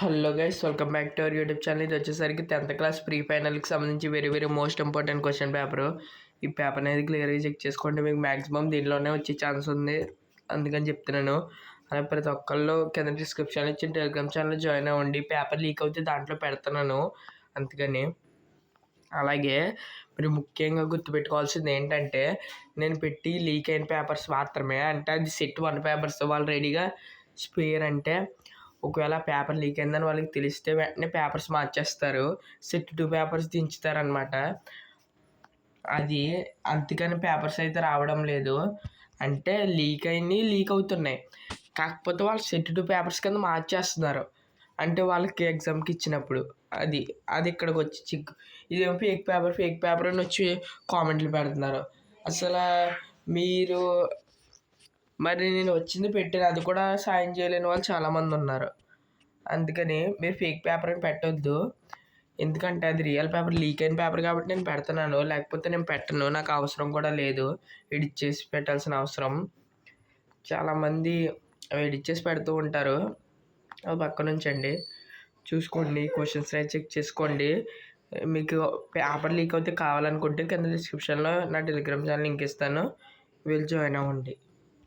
Hello guys, welcome back to our YouTube channel. ఇది వచ్చేసరికి 10th class pre ఫైనల్కి సంబంధించి very most important question paper. ఈ paper అనేది క్లియర్గా చెక్ చేసుకోండి. మీకు మ్యాక్సిమం దీనిలోనే వచ్చే ఛాన్స్ ఉంది, అందుకని చెప్తున్నాను. అలాగే ప్రతి ఒక్కళ్ళు కింద డిస్క్రిప్షన్ ఇచ్చిన టెలిగ్రామ్ ఛానల్ జాయిన్ అవ్వండి. పేపర్ లీక్ అవుతే దాంట్లో పెడుతున్నాను, అందుకని. అలాగే మీరు ముఖ్యంగా గుర్తుపెట్టుకోవాల్సింది ఏంటంటే, నేను పెట్టి లీక్ అయిన పేపర్స్ మాత్రమే. అంటే అది సెట్ 1 పేపర్స్ వాళ్ళు రెడీగా స్పేర్. అంటే ఒకవేళ పేపర్ లీక్ అయిందని వాళ్ళకి తెలిస్తే వెంటనే పేపర్స్ మార్చేస్తారు, సెట్ 2 పేపర్స్ దించుతారనమాట. అది అందుకని పేపర్స్ అయితే రావడం లేదు. అంటే లీక్ అవుతున్నాయి, కాకపోతే వాళ్ళు సెట్ 2 పేపర్స్ కింద మార్చేస్తున్నారు. అంటే వాళ్ళకి ఎగ్జామ్కి ఇచ్చినప్పుడు అది ఇక్కడికి వచ్చి చిక్కు. ఇదేమో ఫేక్ పేపర్ అని వచ్చి కామెంట్లు పెడుతున్నారు. అసలు మీరు మరి నేను వచ్చింది పెట్టాను, అది కూడా సాయం చేయలేని వాళ్ళు చాలామంది ఉన్నారు. అందుకని మీరు ఫేక్ పేపర్ అని పెట్టొద్దు, ఎందుకంటే అది రియల్ పేపర్, లీక్ అయిన పేపర్ కాబట్టి నేను పెడుతున్నాను. లేకపోతే నేను పెట్టను, నాకు అవసరం కూడా లేదు ఎడిట్ చేసి పెట్టాల్సిన అవసరం. చాలామంది ఎడిట్ చేసి పెడుతూ ఉంటారు, అది పక్కన ఉంచండి. చూసుకోండి, క్వశ్చన్స్ చెక్ చేసుకోండి. మీకు పేపర్ లీక్ అయితే కావాలనుకుంటే కింద డిస్క్రిప్షన్లో నా టెలిగ్రామ్ ఛానల్ లింక్ ఇస్తాను, వెళ్ళి జాయిన్ అవ్వండి.